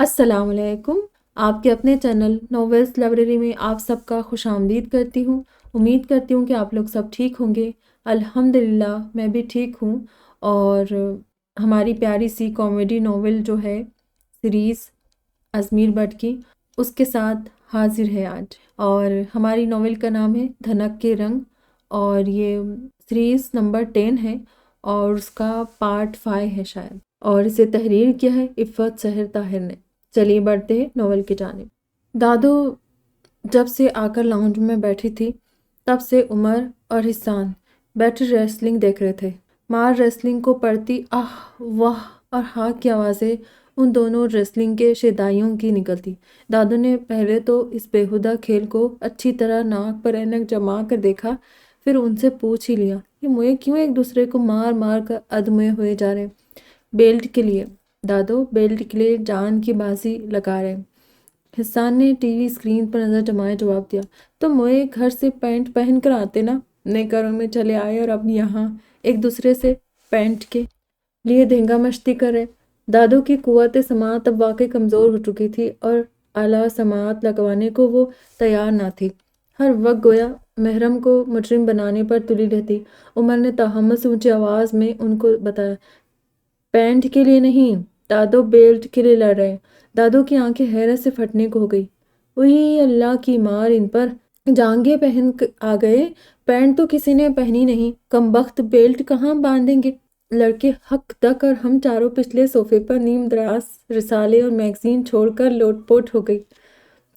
السلام علیکم۔ آپ کے اپنے چینل ناولز لائبریری میں آپ سب کا خوش آمدید کرتی ہوں۔ امید کرتی ہوں کہ آپ لوگ سب ٹھیک ہوں گے۔ الحمدللہ میں بھی ٹھیک ہوں، اور ہماری پیاری سی کامیڈی ناول جو ہے سیریز ازمیر بٹ کی، اس کے ساتھ حاضر ہے آج۔ اور ہماری ناول کا نام ہے دھنک کے رنگ، اور یہ سیریز نمبر 10 ہے، اور اس کا پارٹ 5 ہے شاید، اور اسے تحریر کیا ہے عفت سحر طاہر نے۔ چلیے بڑھتے ہیں ناول کی جانب۔ دادو جب سے آ کر لاؤنج میں بیٹھی تھی، تب سے عمر اور حسان بیٹھے ریسلنگ دیکھ رہے تھے۔ مار ریسلنگ کو پڑتی آہ واہ اور ہاں کی آوازیں ان دونوں ریسلنگ کے شیدائیوں کی نکلتی۔ دادو نے پہلے تو اس بیہودہ کھیل کو اچھی طرح ناک پر اینک جما کر دیکھا، پھر ان سے پوچھ ہی لیا، یہ موئے کیوں ایک دوسرے کو مار مار کر ادموئے ہوئے جا رہے؟ بیلٹ کے لیے دادو، بیلٹ کے لیے جان کی بازی لگا رہے۔ حسان نے ٹی وی اسکرین پر نظر جمائے جواب دیا، تم موئے گھر سے پینٹ پہن کر آتے نا، نئے گھروں میں چلے آئے اور اب یہاں ایک دوسرے سے پینٹ کے لیے دھینگا مشتی کر رہے۔ دادو کی قوت سماعت اب واقعی کمزور ہو چکی تھی، اور اعلیٰ سماعت لگوانے کو وہ تیار نہ تھی۔ ہر وقت گویا محرم کو مجرم بنانے پر تلی رہتی۔ عمر نے تحمل سے اونچی آواز میں ان کو بتایا، پینٹ کے لیے نہیں، دادو بیلٹ کے لیے لڑ رہے۔ دادو کی آنکھیں حیرت سے پھٹنے کو ہو گئی۔ وہی اللہ کی مار ان پر، جانگیں پہن آ گئے، پینٹ تو کسی نے پہنی نہیں، کمبخت بیلٹ کہاں باندھیں گے؟ لڑکے حق تک اور ہم چاروں پچھلے صوفے پر نیم دراز رسالے اور میگزین چھوڑ کر لوٹ پوٹ ہو گئی۔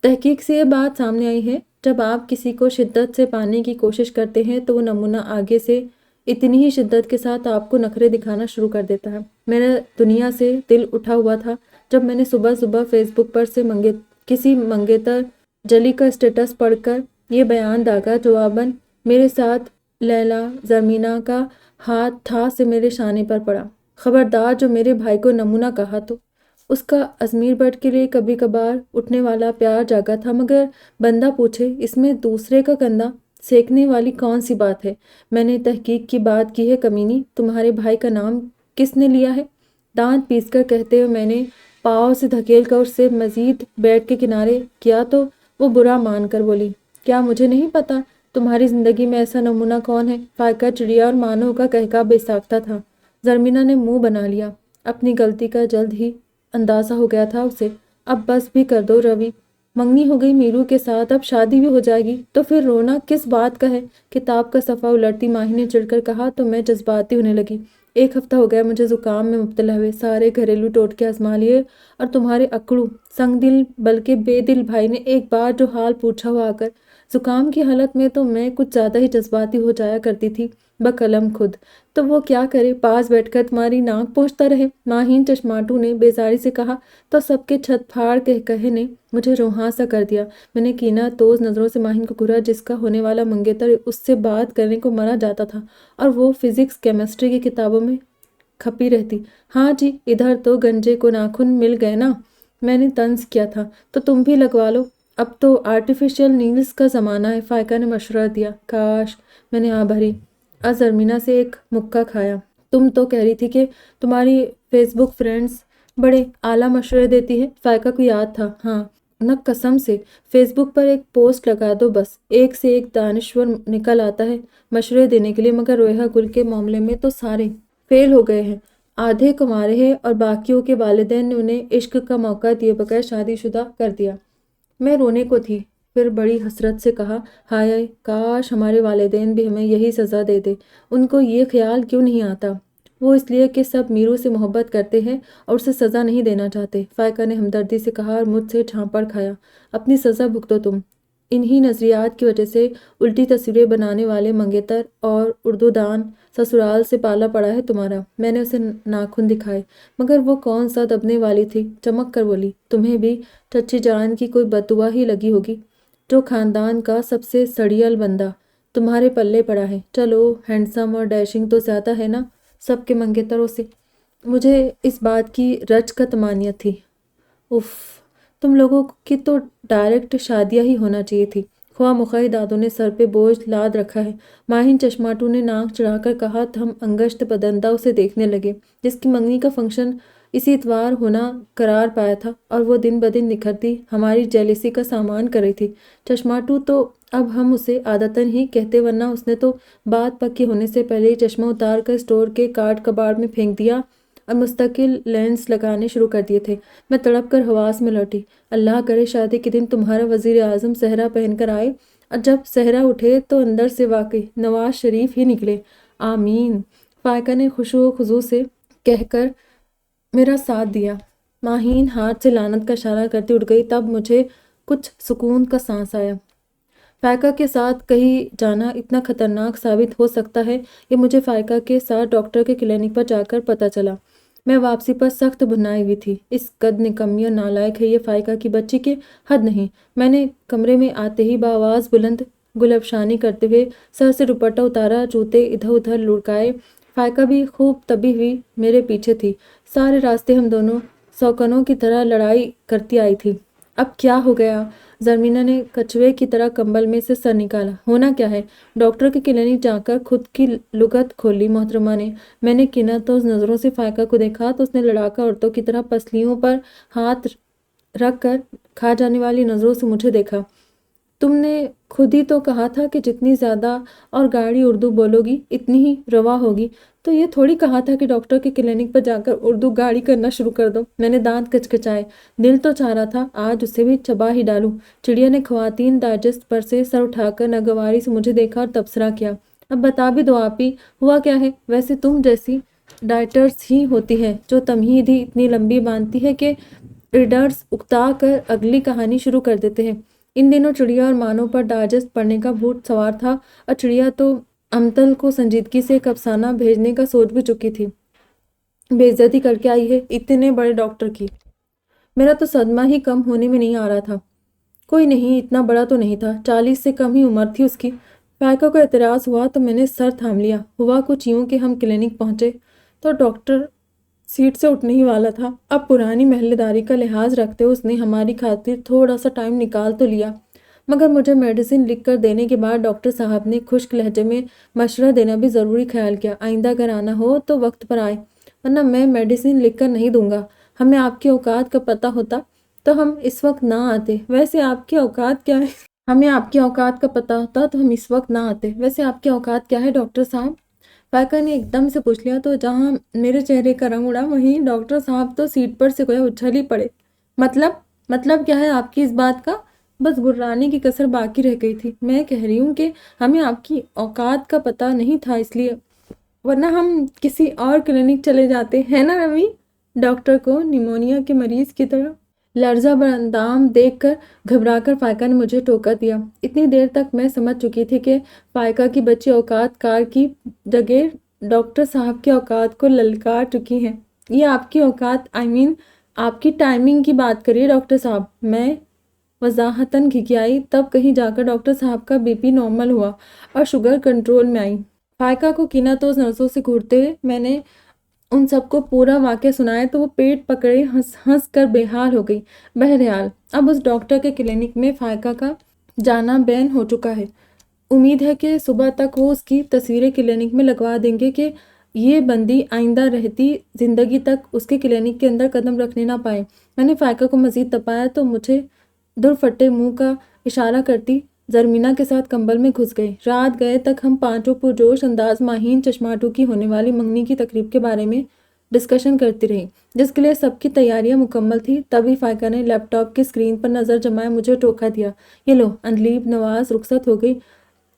تحقیق سے یہ بات سامنے آئی ہے، جب آپ کسی کو شدت سے پانے کی کوشش کرتے ہیں تو وہ نمونہ آگے سے اتنی ہی شدت کے ساتھ آپ کو نخرے دکھانا شروع کر دیتا ہے۔ میرا دنیا سے دل اٹھا ہوا تھا جب میں نے صبح صبح فیس بک پر سے کسی منگیتر جلی کا اسٹیٹس پڑھ کر یہ بیان داغا، جواباً میرے ساتھ لیلا زرمینہ کا ہاتھ تھا سے میرے شانے پر پڑا۔ خبردار جو میرے بھائی کو نمونہ کہا تو اس کا ازمیر بٹ کے لیے کبھی کبھار اٹھنے والا پیار جاگا تھا، مگر بندہ پوچھے اس میں دوسرے کا کندھا سینکنے والی کون سی بات ہے؟ میں نے تحقیق کی بات کی ہے کمینی، تمہارے بھائی کا نام کس نے لیا ہے؟ دانت پیس کر کہتے ہوئے میں نے پاؤں سے دھکیل کر اس سے مزید بیڈ کے کنارے کیا تو وہ برا مان کر بولی، کیا مجھے نہیں پتا تمہاری زندگی میں ایسا نمونہ کون ہے؟ فائقہ چڑیا اور مانو کا کہکا بے ساختہ تھا۔ زرمینہ نے منہ بنا لیا، اپنی غلطی کا جلد ہی اندازہ ہو گیا تھا اسے۔ اب بس بھی کر دو روی، منگنی ہو گئی میرو کے ساتھ، اب شادی بھی ہو جائے گی تو پھر رونا کس بات کا ہے؟ کتاب کا صفحہ الٹتی ماہی نے چڑھ کر کہا تو میں جذباتی ہونے لگی۔ ایک ہفتہ ہو گیا مجھے زکام میں مبتلا ہوئے، سارے گھریلو ٹوٹکے آزما لیے، اور تمہارے اکڑو سنگ دل بلکہ بے دل بھائی نے ایک بار جو حال پوچھا ہوا آ کر، زکام کی حالت میں تو میں کچھ زیادہ ہی جذباتی ہو جایا کرتی تھی، بقلم خود۔ تو وہ کیا کرے، پاس بیٹھ کر تمہاری ناک پوچھتا رہے؟ ماہین چشماٹو نے بیزاری سے کہا تو سب کے چھت پھاڑ کہے نے مجھے روحاں سا کر دیا۔ میں نے کینہ توز نظروں سے ماہین کو گھورا، جس کا ہونے والا منگیتر اس سے بات کرنے کو مرا جاتا تھا، اور وہ فزکس کیمسٹری کی کتابوں میں کھپی رہتی۔ ہاں جی، ادھر تو گنجے کو ناخن مل گئے نا، میں نے طنز کیا تھا، تو تم بھی لگوا لو، اب تو آرٹیفیشل نیلز کا زمانہ ہے، فائقہ نے مشورہ دیا۔ کاش، میں نے آہ بھری۔ زرمینہ سے ایک مکہ کھایا۔ تم تو کہہ رہی تھی کہ تمہاری فیس بک فرینڈز بڑے اعلیٰ مشورے دیتی ہے، فائقہ کو یاد تھا۔ ہاں نہ قسم سے، فیس بک پر ایک پوسٹ لگا دو، بس ایک سے ایک دانشور نکل آتا ہے مشورے دینے کے لیے، مگر رویہ گل کے معاملے میں تو سارے فیل ہو گئے ہیں۔ آدھے کنوارے ہیں اور باقیوں کے والدین نے انہیں عشق کا موقع دیے بغیر شادی شدہ کر دیا۔ میں رونے کو تھی، پھر بڑی حسرت سے کہا، ہائے کاش ہمارے والدین بھی ہمیں یہی سزا دے دے، ان کو یہ خیال کیوں نہیں آتا؟ وہ اس لیے کہ سب میرو سے محبت کرتے ہیں اور اسے سزا نہیں دینا چاہتے، فائقہ نے ہمدردی سے کہا اور مجھ سے جھانپڑ کھایا۔ اپنی سزا بھگتو تم، انہی نظریات کی وجہ سے الٹی تصویریں بنانے والے منگیتر اور اردو دان سسرال سے پالا پڑا ہے تمہارا۔ میں نے اسے ناخن دکھائے، مگر وہ کون سا دبنے والی تھی، چمک کر بولی، تمہیں بھی چچی جان کی کوئی بددعا ہی لگی ہوگی، جو خاندان کا سب سے سڑیل بندہ تمہارے پلے پڑا ہے۔ چلو ہینڈسم اور ڈیشنگ تو زیادہ ہے نا سب کے منگیتروں سے؟ مجھے اس بات کی رچ کا تمانیت تھی۔ اف، تم لوگوں کی تو ڈائریکٹ شادیاں ہی ہونا چاہیے تھی۔ خواہ مخواہ دادوں نے سر پہ بوجھ لاد رکھا ہے، ماہین چشماٹو نے ناک چڑھا کر کہا۔ ہم انگشت بدندہ اسے دیکھنے لگے، جس کی منگنی کا فنکشن اسی اتوار ہونا قرار پایا تھا اور وہ دن بدن نکھرتی ہماری جیلیسی کا سامان کر رہی تھی۔ چشماٹو تو اب ہم اسے عادتاً ہی کہتے، ورنہ اس نے تو بات پکی ہونے سے پہلے ہی چشمہ اتار کر اسٹور کے کاٹ کباڑ میں پھینک دیا اور مستقل لینس لگانے شروع کر دیے تھے۔ میں تڑپ کر حواس میں لوٹی۔ اللہ کرے شادی کے دن تمہارا وزیر اعظم صحرا پہن کر آئے اور جب صحرا اٹھے تو اندر سے واقعی نواز شریف ہی نکلے۔ آمین، فائقہ نے خشوع و خضوع سے کہہ کر میرا ساتھ دیا۔ ماہین ہاتھ سے لعنت کا اشارہ کرتی اٹھ گئی۔ تب مجھے کچھ سکون کا سانس آیا۔ فائقہ کے ساتھ کہیں جانا اتنا خطرناک ثابت ہو سکتا ہے، یہ مجھے فائقہ کے ساتھ ڈاکٹر کے کلینک پر جا کر پتہ چلا۔ میں واپسی پر سخت بھنائی ہوئی تھی۔ اس قد نکمی اور نالائق ہے یہ فائقہ کی بچی کہ حد نہیں۔ میں نے کمرے میں آتے ہی بآواز بلند گل افشانی کرتے ہوئے سر سے دوپٹہ اتارا، جوتے ادھر ادھر لڑکائے۔ فائقہ بھی خوب تبی ہوئی میرے پیچھے تھی۔ سارے راستے ہم دونوں سوکنوں کی طرح لڑائی کرتی آئی تھی۔ اب کیا ہو گیا؟ زرمینہ نے کچھوے کی طرح کمبل میں سے سر نکالا۔ ہونا کیا ہے؟ ڈاکٹر کے کلینک جا کر خود کی لغت کھولی محترمہ نے۔ میں نے کینہتوز نظروں سے فائقہ کو دیکھا تو اس نے لڑاکا عورتوں کی طرح پسلیوں پر ہاتھ رکھ کر کھا جانے والی نظروں سے مجھے دیکھا۔ تم نے خود ہی تو کہا تھا کہ جتنی زیادہ اور گاڑی اردو بولو گی اتنی ہی روا ہوگی، تو یہ تھوڑی کہا تھا کہ ڈاکٹر کے کلینک پر جا کر اردو گاڑی کرنا شروع کر دو۔ میں نے دانت کچکچائے۔ دل تو چاہ رہا تھا آج اسے بھی چبا ہی ڈالوں۔ چڑیا نے خواتین ڈائجسٹ پر سے سر اٹھا کر ناگواری سے مجھے دیکھا اور تبصرہ کیا۔ اب بتا بھی دو آپ ہی، ہوا کیا ہے؟ ویسے تم جیسی ڈائٹرز ہی ہوتی ہے جو تمہید ہی اتنی لمبی باندھتی ہے کہ ریڈرز اکتا کر اگلی کہانی شروع کر دیتے ہیں۔ ان دنوں چڑیا اور مانو پر ڈائجسٹ پڑھنے کا بھوت سوار تھا اور چڑیا تو امتل کو سنجیدگی سے ایک افسانہ بھیجنے کا سوچ بھی چکی تھی۔ بے عزتی کر کے آئی ہے اتنے بڑے ڈاکٹر کی۔ میرا تو صدمہ ہی کم ہونے میں نہیں آ رہا تھا۔ کوئی نہیں، اتنا بڑا تو نہیں تھا، 40 سے کم ہی عمر تھی اس کی۔ فائقہ کو اعتراض ہوا تو میں نے سر تھام لیا۔ ہوا کچھ یوں کہ ہم کلینک پہنچے تو ڈاکٹر سیٹ سے اٹھنے ہی والا تھا۔ اب پرانی محلے داری کا لحاظ رکھتے ہوئے اس نے ہماری خاطر تھوڑا سا ٹائم نکال تو لیا، مگر مجھے میڈیسن لکھ کر دینے کے بعد ڈاکٹر صاحب نے خشک لہجے میں مشورہ دینا بھی ضروری خیال کیا۔ آئندہ اگر آنا ہو تو وقت پر آئے، ورنہ میں میڈیسن لکھ کر نہیں دوں گا۔ ہمیں آپ کے اوقات کا پتہ ہوتا تو ہم اس وقت نہ آتے۔ ویسے آپ کے اوقات کیا ہے؟ ہمیں آپ کے اوقات کا پتہ ہوتا تو ہم اس وقت نہ آتے۔ ویسے آپ کے اوقات کیا ہے ڈاکٹر صاحب؟ فائقہ نے ایک دم سے پوچھ لیا تو جہاں میرے چہرے کا رنگ اڑا وہیں ڈاکٹر صاحب تو سیٹ پر سے گویا اچھل ہی پڑے۔ مطلب کیا ہے آپ کی اس بات کا؟ بس گرانے کی کسر باقی رہ گئی تھی۔ میں کہہ رہی ہوں کہ ہمیں آپ کی اوقات کا پتہ نہیں تھا اس لیے، ورنہ ہم کسی اور کلینک چلے جاتے ہیں نا روی؟ ڈاکٹر کو نیمونیا کے مریض کی طرح لرزہ بر اندام دیکھ کر گھبرا کر فائقہ نے مجھے ٹوکا دیا۔ اتنی دیر تک میں سمجھ چکی تھی کہ فائقہ کی بچی اوقات کار کی جگہ ڈاکٹر صاحب کے اوقات کو للکار چکی ہیں۔ یہ آپ کی اوقات آپ کی ٹائمنگ کی بات کریے ڈاکٹر صاحب۔ میں وضاحتاً گھگیائی۔ تب کہیں جا کر ڈاکٹر صاحب کا بی پی نارمل ہوا اور شوگر کنٹرول میں آئی۔ فائقہ کو کینہتوز نظروں سے گھورتے ہوئے میں نے ان سب کو پورا واقعہ سنایا تو وہ پیٹ پکڑے ہنس ہنس کر بے حال ہو گئی۔ بہرحال اب اس ڈاکٹر کے کلینک میں فائقہ کا جانا بین ہو چکا ہے۔ امید ہے کہ صبح تک وہ اس کی تصویریں کلینک میں لگوا دیں گے کہ یہ بندی آئندہ رہتی زندگی تک اس کے کلینک کے اندر قدم رکھنے نہ پائے۔ میں نے فائقہ کو مزید تپایا تو مجھے دور پھٹے منہ کا اشارہ کرتی زرمینہ کے ساتھ کمبل میں گھس گئے۔ رات گئے تک ہم پانچوں پرجوش انداز ماہین چشماٹو کی ہونے والی منگنی کی تقریب کے بارے میں ڈسکشن کرتی رہی، جس کے لیے سب کی تیاریاں مکمل تھی۔ تبھی فائقہ نے لیپ ٹاپ کی اسکرین پر نظر جمائے مجھے ٹوکا دیا۔ یہ لو، اندلیب نواز رخصت ہو گئی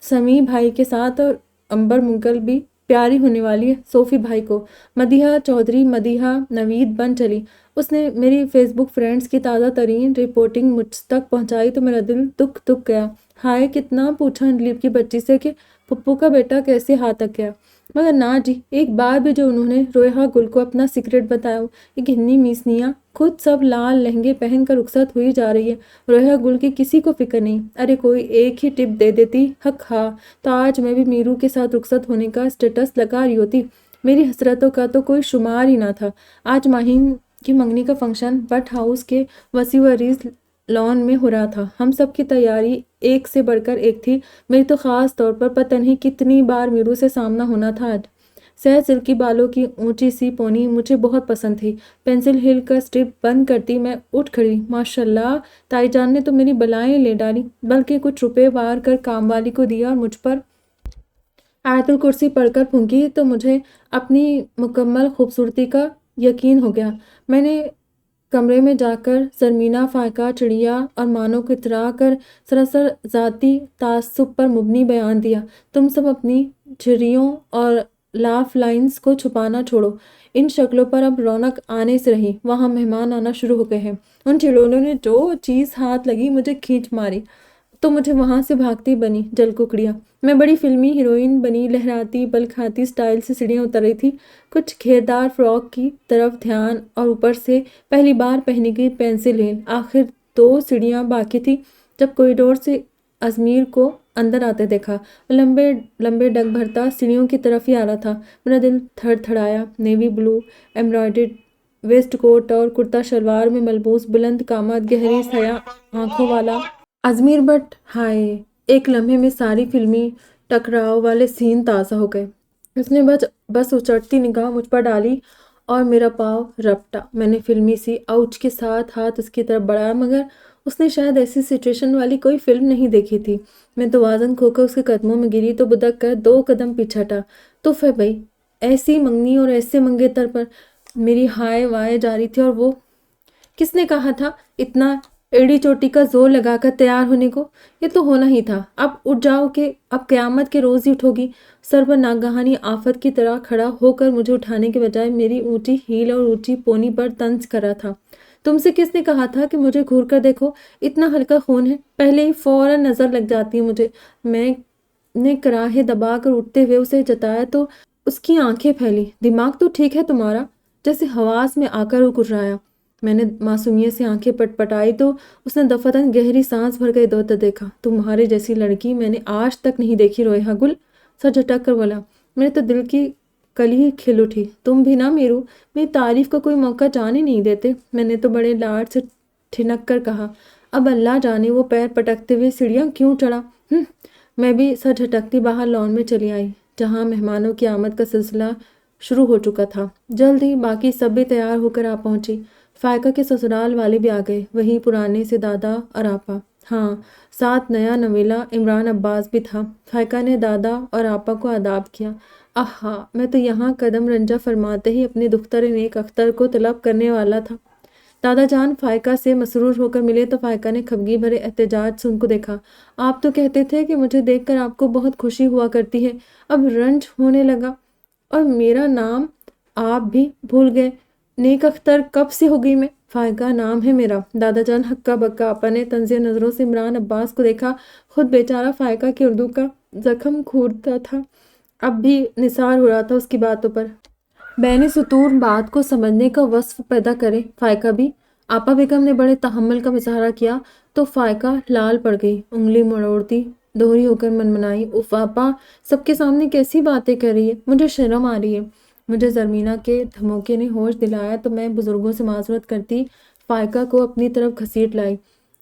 سمیع بھائی کے ساتھ اور امبر منگل بھی پیاری ہونے والی ہے صوفی بھائی کو۔ مدیحہ چودھری مدیحہ نوید بن چلی۔ اس نے میری فیس بک فرینڈز کی تازہ ترین رپورٹنگ مجھ تک پہنچائی تو میرا دل دکھ گیا۔ ہائے کتنا پوچھا اندلیب کی بچی سے کہ پھپھو کا بیٹا کیسے ہاتھ تک گیا، مگر نہ جی، ایک بار بھی جو انہوں نے رویہ گل کو اپنا سیکرٹ بتایا ہو۔ یہ گھنی میسنیاں خود سب لال لہنگے پہن کر رخصت ہوئی جا رہی ہے، رویہ گل کی کسی کو فکر نہیں۔ ارے کوئی ایک ہی ٹپ دے دیتی حق ہاں تو آج میں بھی میرو کے ساتھ رخصت ہونے کا اسٹیٹس لگا رہی ہوتی۔ میری حسرتوں کا تو کوئی شمار ہی نہ تھا۔ آج ماہین کی منگنی کا فنکشن بٹ ہاؤس کے وسیع و عریض لان میں ہو رہا تھا۔ ہم سب کی تیاری ایک سے بڑھ کر ایک تھی۔ میری تو خاص طور پر پتہ نہیں کتنی بار میرو سے سامنا ہونا تھا آج۔ سیاہ سلکی بالوں کی اونچی سی پونی مجھے بہت پسند تھی۔ پینسل ہل کا اسٹرپ بند کرتی میں اٹھ کھڑی۔ ماشاءاللہ، تائی جان نے تو میری بلائیں لے ڈالی، بلکہ کچھ روپے وار کر کام والی کو دیا اور مجھ پر آیت الکرسی پڑھ کر پھونکی تو مجھے اپنی مکمل خوبصورتی کا یقین ہو گیا۔ میں نے کمرے میں جا کر زرمینہ، فائقہ، چڑیا اور مانو کو اترا کر سراسر ذاتی تعصب پر مبنی بیان دیا۔ تم سب اپنی جھریوں اور لاف لائنز کو چھپانا چھوڑو۔ ان شکلوں پر اب رونق آنے سے رہی۔ وہاں مہمان آنا شروع ہو گئے ہیں۔ ان چڑولوں نے جو چیز ہاتھ لگی مجھے کھینچ ماری تو مجھے وہاں سے بھاگتی بنی جل ککڑیاں۔ میں بڑی فلمی ہیروئن بنی لہراتی بل کھاتی سٹائل سے سیڑھیاں اتر رہی تھی، کچھ گھیردار فراک کی طرف دھیان اور اوپر سے پہلی بار پہنی گئی پینسل ہل۔ آخر 2 سیڑھیاں باقی تھی جب کوریڈور سے ازمیر کو اندر آتے دیکھا۔ وہ لمبے لمبے ڈگ بھرتا سیڑھیوں کی طرف ہی آ رہا تھا۔ میرا دل تھڑ تھڑایا۔ نیوی بلو ایمبرائڈرڈ ویسٹ کوٹ اور کرتا شلوار میں ملبوس، بلند قامت، گہری سیاہ آنکھوں والا ازمیر بٹ ہائے! ایک لمحے میں ساری فلمی ٹکراؤ والے سین تازہ ہو گئے۔ اس نے بس اچٹتی نگاہ مجھ پر ڈالی اور میرا پاؤں رپٹا۔ میں نے فلمی سی آؤچ کے ساتھ ہاتھ اس کی طرف بڑھایا، مگر اس نے شاید ایسی سچویشن والی کوئی فلم نہیں دیکھی تھی۔ میں توازن کھو کر اس کے قدموں میں گری تو بدک کر 2 قدم پیچھے ہٹا۔ تف ہے بھئی، ایسی منگنی اور ایسے منگیتر پر میری ہائے وائے جاری تھی، اور وہ کس نے کہا تھا اتنا ایڑی چوٹی کا زور لگا کر تیار ہونے کو؟ یہ تو ہونا ہی تھا۔ اب اٹھ جاؤ کہ اب قیامت کے روز ہی اٹھو گی۔ سر پر ناگہانی آفت کی طرح کھڑا ہو کر مجھے اٹھانے کے بجائے میری اونچی ہیل اور اونچی پونی پر طنز کر رہا تھا۔ تم سے کس نے کہا تھا کہ مجھے گھور کر دیکھو؟ اتنا ہلکا خون ہے، پہلے ہی فوراً نظر لگ جاتی ہے مجھے۔ میں نے کراہے دبا کر اٹھتے ہوئے اسے جتایا تو اس کی آنکھیں پھیلی۔ دماغ تو ٹھیک ہے تمہارا؟ جیسے حواس میں آ کر وہ کٹرایا۔ میں نے معصومیت سے آنکھیں پٹ پٹائی تو اس نے دفعتاً گہری سانس بھر کر ادھر ادھر دیکھا۔ تمہارے جیسی لڑکی میں نے آج تک نہیں دیکھی رویہ گل، سر جھٹک کر بولا۔ میرے تو دل کی کلی کھل اٹھی۔ تم بھی نہ میرو، میری تعریف کا کوئی موقع جانے نہیں دیتے۔ میں نے تو بڑے لاڈ سے ٹھنک کر کہا۔ اب اللہ جانے وہ پیر پٹکتے ہوئے سیڑھیاں کیوں چڑھا۔ میں بھی سر جھٹکتی باہر لان میں چلی آئی، جہاں مہمانوں کی آمد کا سلسلہ شروع ہو چکا تھا۔ جلد ہی باقی سب بھی تیار ہو کر آ پہنچی۔ فائقہ کے سسرال والے بھی آ گئے، وہی پرانے سے دادا اور آپا۔ ہاں، ساتھ نیا نویلا عمران عباس بھی تھا۔ فائقہ نے دادا اور آپا کو آداب کیا۔ آہا، میں تو یہاں قدم رنجہ فرماتے ہی اپنے دختر نیک اختر کو طلب کرنے والا تھا۔ دادا جان فائقہ سے مسرور ہو کر ملے تو فائقہ نے خفگی بھرے احتجاج سے ان کو دیکھا۔ آپ تو کہتے تھے کہ مجھے دیکھ کر آپ کو بہت خوشی ہوا کرتی ہے، اب رنج ہونے لگا، اور میرا نام آپ بھی بھول گئے۔ نیک اختر کب سے ہو گئی میں؟ فائقہ نام ہے میرا۔ دادا جان ہکا بکا۔ آپا نے طنزیہ نظروں سے عمران عباس کو دیکھا۔ خود بیچارہ فائقہ کے اردو کا زخم کھورتا تھا، اب بھی نثار ہو رہا تھا اس کی باتوں پر۔ بین سطور بات کو سمجھنے کا وصف پیدا کرے فائقہ بھی۔ آپا بیگم نے بڑے تحمل کا مظاہرہ کیا تو فائقہ لال پڑ گئی، انگلی مروڑتی دوہری ہو کر منمنائی۔ اف آپا، سب کے سامنے کیسی باتیں کر رہی ہے، مجھے شرم آ رہی ہے۔ مجھے زرمینہ کے دھموکے نے ہوش دلایا تو میں بزرگوں سے معذرت کرتی فائقہ کو اپنی طرف گھسیٹ لائی۔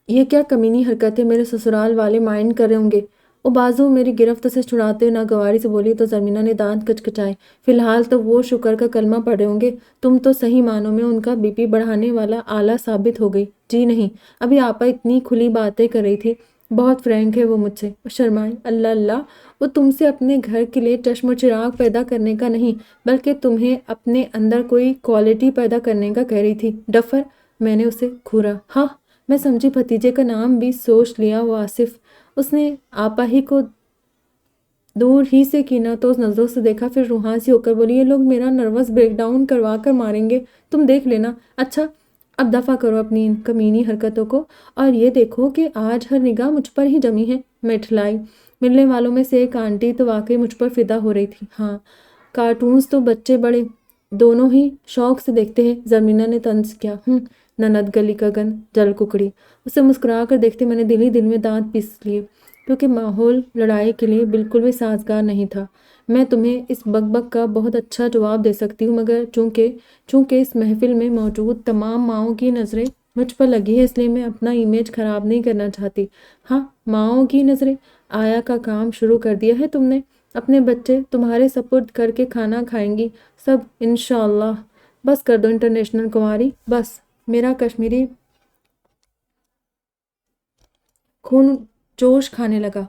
یہ کیا کمینی حرکت ہے، میرے سسرال والے مائنڈ کر رہے ہوں گے۔ وہ بازو میری گرفت سے چھڑاتے ہوئے ناگواری سے بولی تو زرمینہ نے دانت کچکچائے۔ فی الحال تو وہ شکر کا کلمہ پڑھ رہے ہوں گے، تم تو صحیح معنوں میں ان کا بی پی بڑھانے والا آلہ ثابت ہو گئی۔ جی نہیں، ابھی آپا اتنی کھلی باتیں کر رہی تھی، بہت فرینک ہے وہ مجھ سے۔ شرمائی۔ اللہ اللہ، وہ تم سے اپنے گھر کے لیے چشم و چراغ پیدا کرنے کا نہیں، بلکہ تمہیں اپنے اندر کوئی کوالٹی پیدا کرنے کا کہہ رہی تھی۔ ڈفر، میں نے اسے گھورا۔ ہاں، میں سمجھی بھتیجے کا نام بھی سوچ لیا وہ آصف۔ اس نے آپا ہی کو دور ہی سے کینہ توز نظروں سے دیکھا، پھر روحاں سی ہو کر بولی، یہ لوگ میرا نروس بریک ڈاؤن کروا کر ماریں گے، تم دیکھ لینا۔ اچھا، اب دفع کرو اپنی ان کمینی حرکتوں کو، اور یہ دیکھو کہ آج ہر نگاہ مجھ پر ہی جمی ہے۔ میں ٹھلائی۔ ملنے والوں میں سے ایک آنٹی تو واقعی مجھ پر فدا ہو رہی تھی۔ ہاں، کارٹونز تو بچے بڑے دونوں ہی شوق سے دیکھتے ہیں، زرمینہ نے طنز کیا۔ نند گلی کا گن جل ککڑی۔ اسے مسکرا کر دیکھتے میں نے دل ہی دل میں دانت پیس لیے، کیونکہ ماحول لڑائی کے لیے بالکل بھی سازگار نہیں تھا۔ میں تمہیں اس بک بک کا بہت اچھا جواب دے سکتی ہوں، مگر چونکہ اس محفل میں موجود تمام ماؤں کی نظریں مجھ پر لگی ہے، اس لیے میں اپنا امیج خراب نہیں کرنا چاہتی۔ ہاں، ماؤں کی نظریں؟ آیا کا کام شروع کر دیا ہے تم نے؟ اپنے بچے تمہارے سپرد کر کے کھانا کھائیں گی سب انشاءاللہ۔ بس کر دو انٹرنیشنل کماری، بس۔ میرا کشمیری خون جوش کھانے لگا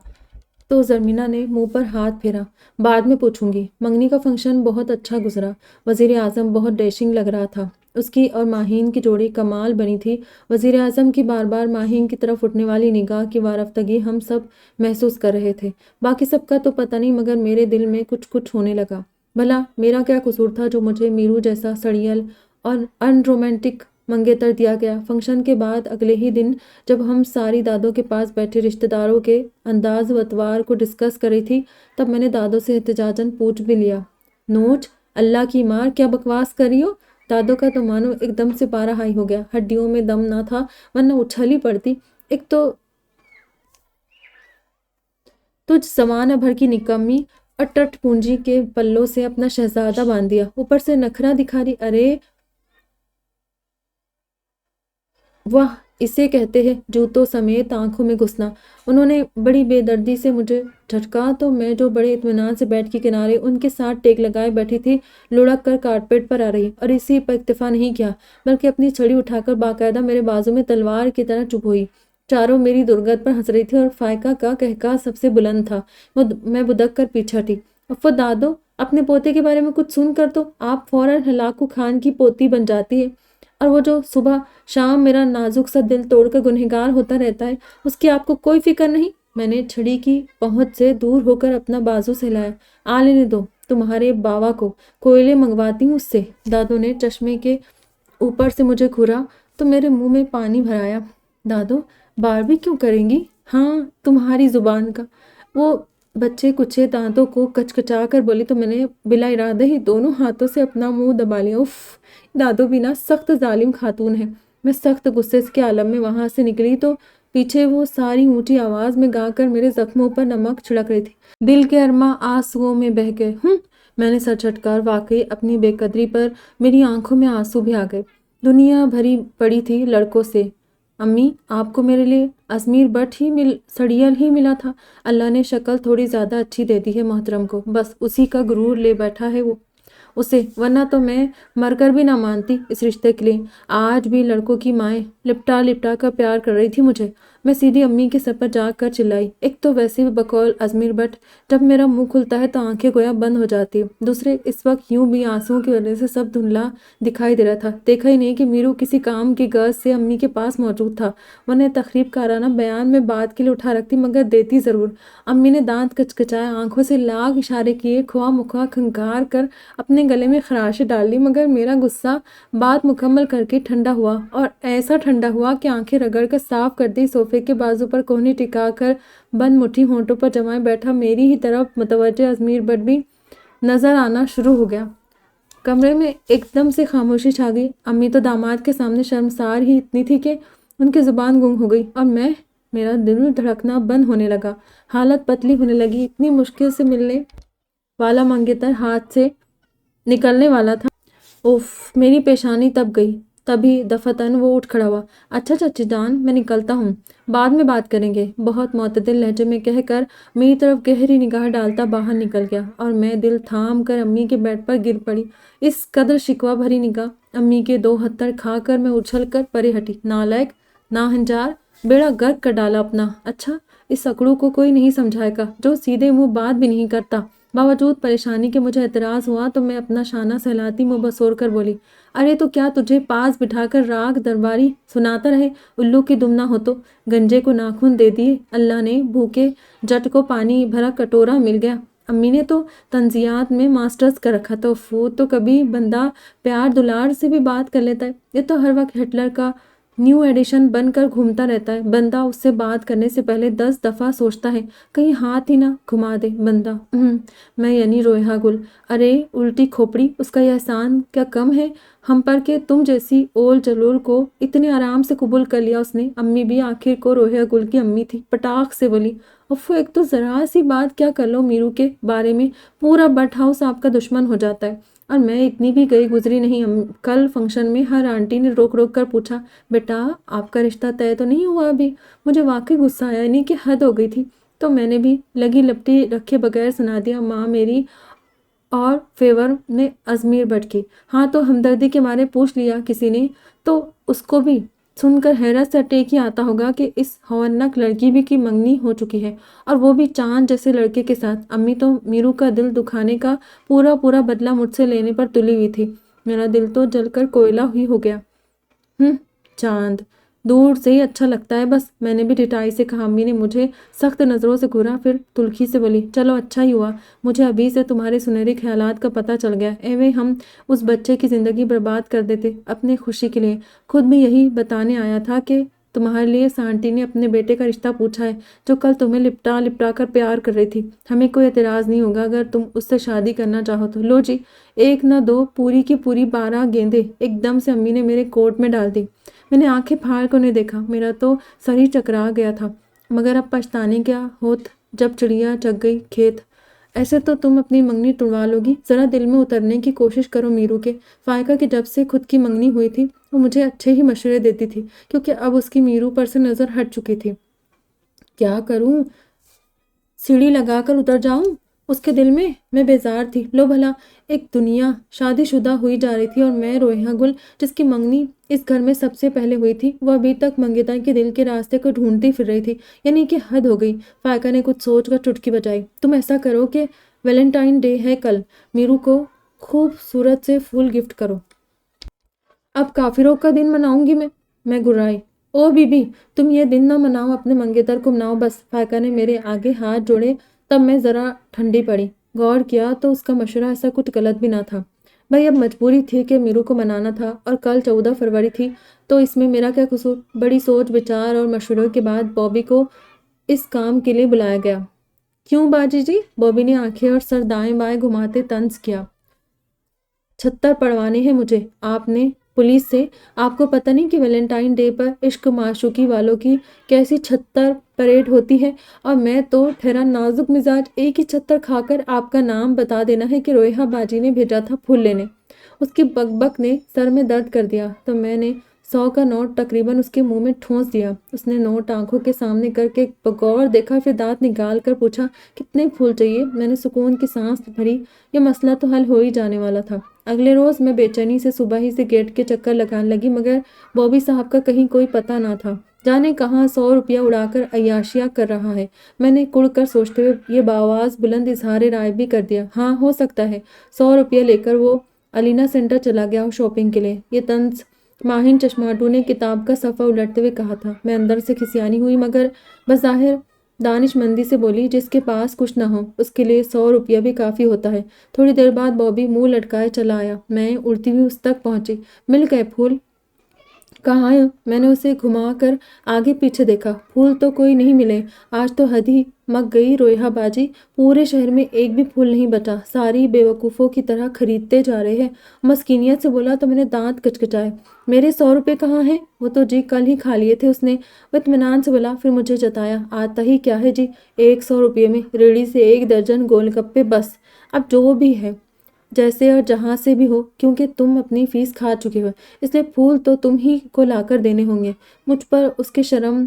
تو زرمینہ نے منہ پر ہاتھ پھیرا۔ بعد میں پوچھوں گی۔ منگنی کا فنکشن بہت اچھا گزرا۔ وزیر اعظم بہت ڈیشنگ لگ رہا تھا۔ اس کی اور ماہین کی جوڑی کمال بنی تھی۔ وزیر اعظم کی بار بار ماہین کی طرف اٹھنے والی نگاہ کی وارفتگی ہم سب محسوس کر رہے تھے۔ باقی سب کا تو پتہ نہیں، مگر میرے دل میں کچھ کچھ ہونے لگا۔ بھلا میرا کیا قصور تھا جو مجھے میرو جیسا سڑیل اور ان رومانٹک منگیتر دیا گیا؟ فنکشن کے بعد اگلے ہی دن جب ہم ساری دادوں کے پاس بیٹھے رشتہ داروں کے انداز و اتوار کو ڈسکس کر رہی تھی، تب میں نے دادوں سے احتجاجاً پوچھ بھی لیا، نوچ اللہ کی مار کیا بکواس کر رہی ہو؟ دادوں کا تو مانو ایک دم سے پارا ہائی ہو گیا، ہڈیوں میں دم نہ تھا ورنہ اچھل ہی پڑتی۔ ایک تو تجھ زمانہ بھر کی نکمی اور ٹٹ پونجی کے پلوں سے اپنا شہزادہ باندھ دیا، اوپر سے نخرہ دکھا رہی، ارے واہ، اسے کہتے ہیں جوتوں سمیت آنکھوں میں گھسنا۔ انہوں نے بڑی بے دردی سے مجھے جھٹکا تو میں جو بڑے اطمینان سے بیٹھ کے کنارے ان کے ساتھ ٹیک لگائے بیٹھی تھی، لڑک کر کارپیٹ پر آ رہی اور اسی پر اکتفا نہیں کیا بلکہ اپنی چھڑی اٹھا کر باقاعدہ میرے بازو میں تلوار کی طرح چبھ ہوئی۔ چاروں میری درگت پر ہنس رہی تھی اور فائقہ کا قہقہ سب سے بلند تھا۔ میں بدک کر پیچھے ہٹی۔ افو دادو، اپنے پوتے کے بارے میں کچھ سن کر تو آپ فوراً ہلاکو خان کی پوتی بن جاتی ہے، اور وہ جو صبح شام میرا نازک سا دل توڑ کر گنہگار ہوتا رہتا ہے، اس کی آپ کو کوئی فکر نہیں؟ میں نے چھڑی کی پہنچ سے دور ہو کر اپنا بازو سہلایا۔ آ لینے دو تمہارے باوا کو، کوئلے منگواتی ہوں اس سے۔ دادو نے چشمے کے اوپر سے مجھے گھورا تو میرے منہ میں پانی بھر آیا۔ دادو، باربی کیوں کریں گی؟ ہاں، تمہاری زبان کا۔ وہ بچے کچے دانتوں کو کچکچا کر بولی تو میں نے بلا ارادہ ہی دونوں ہاتھوں سے اپنا منہ دبا لیا۔ اف، دادو بھی نا سخت ظالم خاتون ہے۔ میں سخت غصے کے عالم میں وہاں سے نکلی تو پیچھے وہ ساری اونچی آواز میں گا کر میرے زخموں پر نمک چھڑک رہی تھی۔ دل کے ارماں آنسوؤں میں بہہ گئے۔ میں نے سر جھٹکا، واقعی اپنی بے قدری پر میری آنکھوں میں آنسو بھی آ گئے۔ دنیا بھری پڑی تھی لڑکوں سے۔ امی، آپ کو میرے لیے ازمیر بٹ سڑیل ہی ملا تھا۔ اللہ نے شکل تھوڑی زیادہ اچھی دے دی ہے محترم کو، بس اسی کا غرور لے بیٹھا ہے وہ اسے، ورنہ تو میں مر کر بھی نہ مانتی اس رشتے کے لیے۔ آج بھی لڑکوں کی مائیں لپٹا لپٹا کر پیار کر رہی تھی مجھے۔ میں سیدھی امی کے سر پر جا کر چلائی، ایک تو ویسے بھی بقول ازمیر بٹ جب میرا منہ کھلتا ہے تو آنکھیں گویا بند ہو جاتی ہے، دوسرے اس وقت یوں بھی آنسوؤں کی وجہ سے سب دھندلا دکھائی دے رہا تھا۔ دیکھا ہی نہیں کہ میرو کسی کام کی غرض سے امی کے پاس موجود تھا، ورنہ تقریب کارانہ بیان میں بات کے لیے اٹھا رکھتی، مگر دیتی ضرور۔ امی نے دانت کچکچائے، آنکھوں سے لاکھ اشارے کیے، خواہ مخواہ کھنکار کر اپنے گلے میں خراشیں ڈال لی، مگر میرا غصہ بات مکمل کر کے ٹھنڈا ہوا، اور ایسا ٹھنڈا ہوا کہ آنکھیں رگڑ کر صاف کر دی۔ صوفے کے بازو پر کوہنی ٹکا کر بند مٹھی ہونٹوں پر جمائے بیٹھا میری ہی طرف متوجہ ازمیر بٹ بھی نظر آنا شروع ہو گیا۔ کمرے میں ایک دم سے خاموشی چھا گئی۔ امی تو داماد کے سامنے شرمسار ہی اتنی تھی کہ ان کی زبان گنگ ہو گئی، اور میرا دل دھڑکنا بند ہونے لگا، حالت پتلی ہونے لگی۔ اتنی مشکل سے ملنے والا منگیتر ہاتھ سے نکلنے والا تھا۔ اوف، میری پیشانی تب گئی۔ تبھی دفعتاً وہ اٹھ کھڑا ہوا۔ اچھا چچی جان، میں نکلتا ہوں، بعد میں بات کریں گے، بہت معتدل لہجے میں کہہ کر میری طرف گہری نگاہ ڈالتا باہر نکل گیا، اور میں دل تھام کر امی کے بیڈ پر گر پڑی۔ اس قدر شکوہ بھری نگاہ امی کے دو ہتھر کھا کر میں اچھل کر پرے ہٹی۔ نالائق، ناہنجار، بیڑا غرق کر ڈالا اپنا۔ اچھا، اس اکڑو کو کوئی نہیں سمجھائے گا جو سیدھے منہ بات بھی نہیں کرتا۔ باوجود پریشانی کے مجھے اعتراض ہوا تو میں اپنا شانہ سہلاتی منہ بسور کر بولی، ارے تو کیا تجھے پاس بٹھا کر راگ درباری سناتا رہے؟ الو کی دم نہ ہو تو گنجے کو ناخن دے دیے اللہ نے، بھوکے جٹ کو پانی بھرا کٹورا مل گیا۔ امی نے تو تنزیات میں ماسٹرز کر رکھا تھا۔ تو کبھی بندہ پیار دلار سے بھی بات کر لیتا ہے، یہ تو ہر وقت ہٹلر کا نیو ایڈیشن بن کر گھومتا رہتا ہے۔ بندہ اس سے بات کرنے سے پہلے 10 دفعہ سوچتا ہے، کہیں ہاتھ ہی نہ گھما دے بندہ۔ میں یعنی رویہ گل، ارے الٹی کھوپڑی، اس کا یہ احسان کیا کم ہے ہم پر کہ تم جیسی اول جلول کو اتنے آرام سے قبول کر لیا اس نے۔ امی بھی آخر کو رویہ گل کی امی تھی، پٹاخ سے بولی، افو ایک تو ذرا سی بات کیا کر لو میرو کے بارے میں پورا بٹ ہاؤس آپ کا دشمن ہو جاتا ہے۔ اور میں اتنی بھی گئی گزری نہیں۔ کل فنکشن میں ہر آنٹی نے روک روک کر پوچھا، بیٹا آپ کا رشتہ طے تو نہیں ہوا ابھی؟ مجھے واقعی غصہ آیا، نہیں کہ حد ہو گئی تھی۔ تو میں نے بھی لگی لپٹی رکھے بغیر سنا دیا، ماں میری اور فیور نے ازمیر بٹ کی۔ ہاں تو ہمدردی کے مارے پوچھ لیا کسی نے تو اس کو بھی سن کر حیرت سے ٹیک ہی آتا ہوگا کہ اس ہونک لڑکی بھی کی منگنی ہو چکی ہے، اور وہ بھی چاند جیسے لڑکے کے ساتھ۔ امی تو میرو کا دل دکھانے کا پورا بدلہ مجھ سے لینے پر تلی ہوئی تھی۔ میرا دل تو جل کر کوئلہ ہی ہو گیا۔ چاند دور سے ہی اچھا لگتا ہے بس، میں نے بھی ٹھٹائی سے کہا۔ امی نے مجھے سخت نظروں سے گھورا، پھر تلخی سے بولی، چلو اچھا ہی ہوا، مجھے ابھی سے تمہارے سنہرے خیالات کا پتہ چل گیا۔ ایویں ہم اس بچے کی زندگی برباد کر دیتے اپنے خوشی کے لیے۔ خود بھی یہی بتانے آیا تھا کہ تمہارے لیے سانٹی نے اپنے بیٹے کا رشتہ پوچھا ہے، جو کل تمہیں لپٹا کر پیار کر رہی تھی۔ ہمیں کوئی اعتراض نہیں ہوگا اگر تم اس سے شادی کرنا چاہو تو۔ لو جی، ایک نہ دو، پوری کی پوری 12 گیندیں ایک دم سے امی نے میرے کوٹ میں ڈال دی۔ میں نے آنکھیں پھاڑ کر انہیں دیکھا، میرا تو سر ہی چکرا گیا تھا، مگر اب پچھتانے کیا ہوت جب چڑیا چگ گئی کھیت۔ ایسے تو تم اپنی منگنی تڑوا لو گی، ذرا دل میں اترنے کی کوشش کرو میرو کے۔ فائقہ کی جب سے خود کی منگنی ہوئی تھی وہ مجھے اچھے ہی مشورے دیتی تھی، کیونکہ اب اس کی میرو پر سے نظر ہٹ چکی تھی۔ کیا کروں، سیڑھی لگا کر اتر جاؤں اس کے دل میں بیزار تھی۔ لو بھلا، ایک دنیا شادی شدہ ہوئی جا رہی تھی اور میں رویہ گل جس کی منگنی اس گھر میں سب سے پہلے ہوئی تھی، وہ ابھی تک منگیتر کے دل کے راستے کو ڈھونڈتی پھر رہی تھی۔ یعنی کہ حد ہو گئی۔ فائقہ نے کچھ سوچ کر چٹکی بجائی۔ تم ایسا کرو کہ ویلنٹائن ڈے ہے کل، میرو کو خوبصورت سے پھول گفٹ کرو۔ اب کافروں کا دن مناؤں گی میں گرائی۔ او بی بی، تم یہ دن نہ مناؤ، اپنے منگیتر کو مناؤ بس۔ فائقہ نے میرے آگے ہاتھ جوڑے، تب میں ذرا ٹھنڈی پڑی۔ غور کیا تو اس کا مشورہ ایسا کچھ غلط بھی نہ تھا۔ بھئی اب مجبوری تھی کہ میرو کو منانا تھا، اور کل 14 فروری تھی، تو اس میں میرا کیا قصور؟ بڑی سوچ بچار اور مشوروں کے بعد بوبی کو اس کام کے لیے بلایا گیا۔ کیوں باجی جی؟ بوبی نے آنکھیں اور سر دائیں بائیں گھماتے طنز کیا۔ 76 پڑھوانے ہیں مجھے آپ نے پولیس سے۔ آپ کو پتہ نہیں کہ ویلنٹائن ڈے پر عشق معشوقی والوں کی کیسی 76 پریڈ ہوتی ہے، اور میں تو ٹھہرا نازک مزاج، ایک ہی 76 کھا کر آپ کا نام بتا دینا ہے کہ رویہ باجی نے بھیجا تھا پھول لینے۔ اس کی بک بک نے سر میں درد کر دیا تو میں نے 100 کا نوٹ تقریباً اس کے منہ میں ٹھونس دیا۔ اس نے نوٹ آنکھوں کے سامنے کر کے بغور دیکھا، پھر دانت نکال کر پوچھا، کتنے پھول چاہیے؟ میں نے سکون کی سانس بھری، یہ مسئلہ تو حل ہو ہی جانے والا تھا۔ اگلے روز میں بے چینی سے صبح ہی سے گیٹ کے چکر لگانے لگی، مگر بوبی صاحب کا کہیں کوئی پتہ نہ تھا، جانے کہاں 100 روپیہ اڑا کر عیاشیاں کر رہا ہے۔ میں نے کڑ کر سوچتے ہوئے یہ بآواز بلند اظہار رائے بھی کر دیا، ہاں ہو سکتا ہے 100 روپیہ لے کر وہ الینا سینٹر چلا گیا ہو شاپنگ کے لیے۔ یہ طنز ماہن چشماٹو نے کتاب کا صفحہ الٹتے ہوئے کہا تھا۔ میں اندر سے کھسیانی ہوئی، مگر بظاہر دانش مندی سے بولی، جس کے پاس کچھ نہ ہو اس کے لیے 100 روپیہ بھی کافی ہوتا ہے۔ تھوڑی دیر بعد بوبی منہ لٹکائے چلا آیا۔ میں اڑتی ہوئی اس تک پہنچی۔ مل گئے پھول؟ کہاں ہے؟ میں نے اسے گھما کر آگے پیچھے دیکھا، پھول تو کوئی نہیں ملے۔ آج تو حد ہی مک گئی رویہ باجی، پورے شہر میں ایک بھی پھول نہیں بچا، ساری بے وقوفوں کی طرح خریدتے جا رہے ہیں۔ مسکینیت سے بولا تو میں نے دانت کچکچائے۔ میرے 100 روپے کہاں ہیں؟ وہ تو جی کل ہی کھا لیے تھے اس نے۔ وہ اطمینان سے بولا، پھر مجھے جتایا، آتا ہی کیا ہے جی، 100 روپے میں ریڑھی سے 1 درجن گول گپے بس۔ اب جو بھی ہے جیسے اور جہاں سے بھی ہو، کیونکہ تم اپنی فیس کھا چکے ہو، اس لیے پھول تو تم ہی کو لا کر دینے ہوں گے۔ مجھ پر اس کے شرم